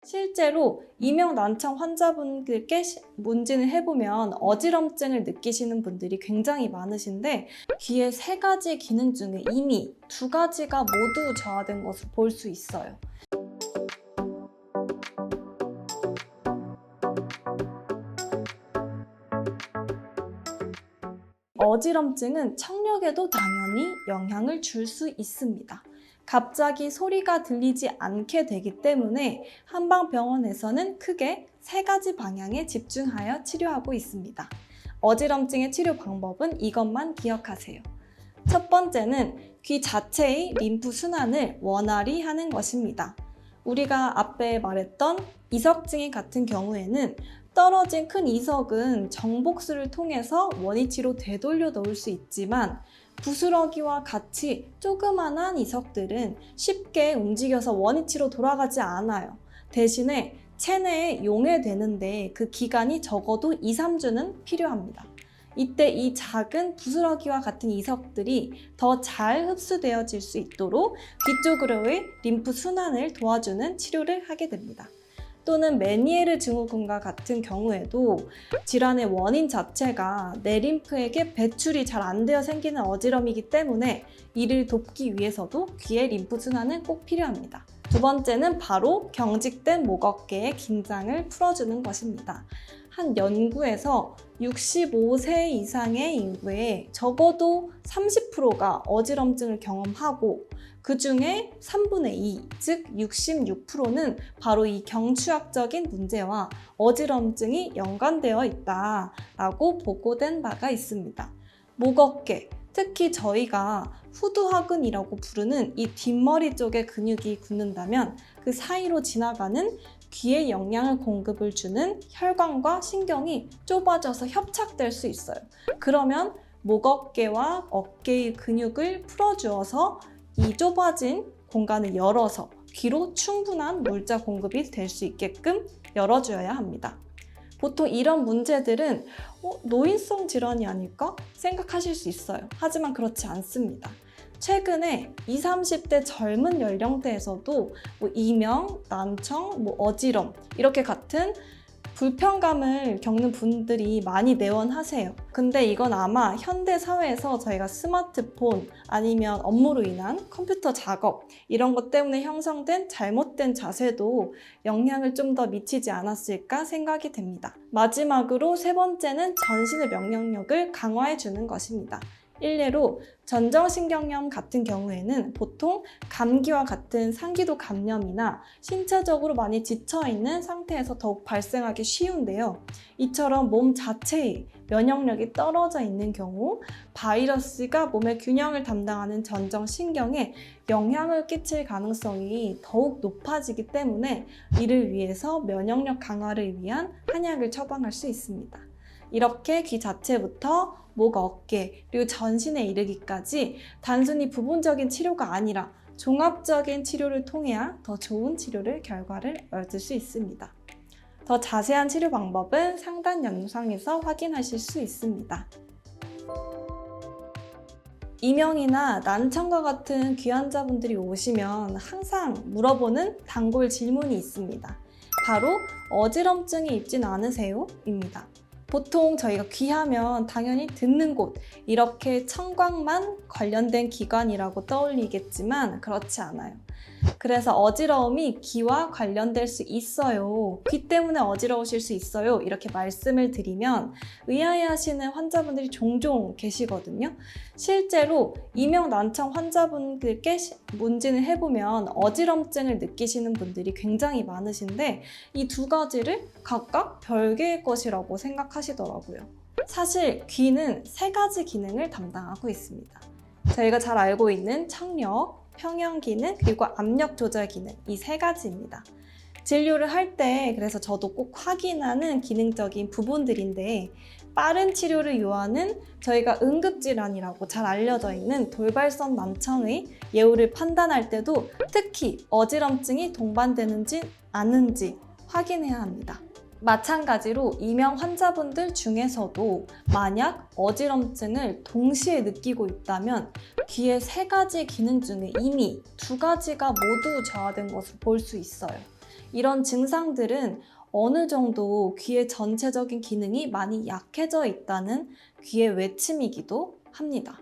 실제로 이명 난청 환자분들께 문진을 해보면 어지럼증을 느끼시는 분들이 굉장히 많으신데 귀의 3가지 기능 중에 이미 2가지가 모두 저하된 것을 볼 수 있어요. 어지럼증은 청력에도 당연히 영향을 줄 수 있습니다. 갑자기 소리가 들리지 않게 되기 때문에 한방병원에서는 크게 3가지 방향에 집중하여 치료하고 있습니다. 어지럼증의 치료 방법은 이것만 기억하세요. 첫 번째는 귀 자체의 림프 순환을 원활히 하는 것입니다. 우리가 앞에 말했던 이석증인 같은 경우에는 떨어진 큰 이석은 정복술을 통해서 원위치로 되돌려 놓을 수 있지만 부스러기와 같이 조그만한 이석들은 쉽게 움직여서 원위치로 돌아가지 않아요. 대신에 체내에 용해되는데 그 기간이 적어도 2-3주는 필요합니다. 이때 이 작은 부스러기와 같은 이석들이 더 잘 흡수되어질 수 있도록 귀 쪽으로의 림프 순환을 도와주는 치료를 하게 됩니다. 또는 메니에르 증후군과 같은 경우에도 질환의 원인 자체가 내림프에게 배출이 잘 안 되어 생기는 어지럼이기 때문에 이를 돕기 위해서도 귀의 림프 순환은 꼭 필요합니다. 두 번째는 바로 경직된 목 어깨의 긴장을 풀어주는 것입니다. 한 연구에서 65세 이상의 인구의 적어도 30%가 어지럼증을 경험하고 그 중에 3분의 2, 즉 66%는 바로 이 경추학적인 문제와 어지럼증이 연관되어 있다라고 보고된 바가 있습니다. 목 어깨, 특히 저희가 후두하근이라고 부르는 이 뒷머리 쪽의 근육이 굳는다면 그 사이로 지나가는 귀에 영양을 공급을 주는 혈관과 신경이 좁아져서 협착될 수 있어요. 그러면 목 어깨와 어깨의 근육을 풀어주어서 이 좁아진 공간을 열어서 귀로 충분한 물자 공급이 될 수 있게끔 열어줘야 합니다. 보통 이런 문제들은 노인성 질환이 아닐까 생각하실 수 있어요. 하지만 그렇지 않습니다. 최근에 20, 30대 젊은 연령대에서도 이명, 난청, 어지럼 이렇게 같은 불편감을 겪는 분들이 많이 내원하세요. 근데 이건 아마 현대 사회에서 저희가 스마트폰 아니면 업무로 인한 컴퓨터 작업 이런 것 때문에 형성된 잘못된 자세도 영향을 좀 더 미치지 않았을까 생각이 됩니다. 마지막으로 3번째는 전신의 면역력을 강화해 주는 것입니다. 일례로 전정신경염 같은 경우에는 보통 감기와 같은 상기도 감염이나 신체적으로 많이 지쳐있는 상태에서 더욱 발생하기 쉬운데요. 이처럼 몸 자체의 면역력이 떨어져 있는 경우 바이러스가 몸의 균형을 담당하는 전정신경에 영향을 끼칠 가능성이 더욱 높아지기 때문에 이를 위해서 면역력 강화를 위한 한약을 처방할 수 있습니다. 이렇게 귀 자체부터 목, 어깨, 그리고 전신에 이르기까지 단순히 부분적인 치료가 아니라 종합적인 치료를 통해야 더 좋은 치료를 결과를 얻을 수 있습니다. 더 자세한 치료 방법은 상단 영상에서 확인하실 수 있습니다. 이명이나 난청과 같은 귀 환자분들이 오시면 항상 물어보는 단골 질문이 있습니다. 바로 어지럼증이 있진 않으세요? 입니다. 보통 저희가 귀하면 당연히 듣는 곳, 이렇게 청각만 관련된 기관이라고 떠올리겠지만 그렇지 않아요. 그래서 어지러움이 귀와 관련될 수 있어요. 귀 때문에 어지러우실 수 있어요. 이렇게 말씀을 드리면 의아해하시는 환자분들이 종종 계시거든요. 실제로 이명 난청 환자분들께 문진을 해보면 어지럼증을 느끼시는 분들이 굉장히 많으신데 이 2가지를 각각 별개의 것이라고 생각하시더라고요. 사실 귀는 3가지 기능을 담당하고 있습니다. 저희가 잘 알고 있는 청력, 평형 기능, 그리고 압력 조절 기능, 이 3가지입니다. 진료를 할 때 그래서 저도 꼭 확인하는 기능적인 부분들인데 빠른 치료를 요하는 저희가 응급질환이라고 잘 알려져 있는 돌발성 난청의 예후를 판단할 때도 특히 어지럼증이 동반되는지 않는지 확인해야 합니다. 마찬가지로 이명 환자분들 중에서도 만약 어지럼증을 동시에 느끼고 있다면 귀의 3가지 기능 중에 이미 2가지가 모두 저하된 것을 볼 수 있어요. 이런 증상들은 어느 정도 귀의 전체적인 기능이 많이 약해져 있다는 귀의 외침이기도 합니다.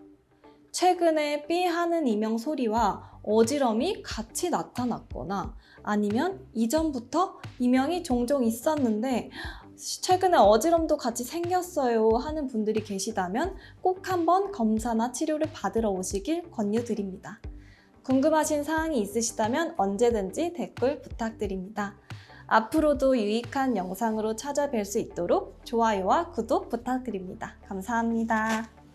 최근에 삐 하는 이명 소리와 어지럼이 같이 나타났거나 아니면 이전부터 이명이 종종 있었는데 최근에 어지럼도 같이 생겼어요 하는 분들이 계시다면 꼭 한번 검사나 치료를 받으러 오시길 권유드립니다. 궁금하신 사항이 있으시다면 언제든지 댓글 부탁드립니다. 앞으로도 유익한 영상으로 찾아뵐 수 있도록 좋아요와 구독 부탁드립니다. 감사합니다.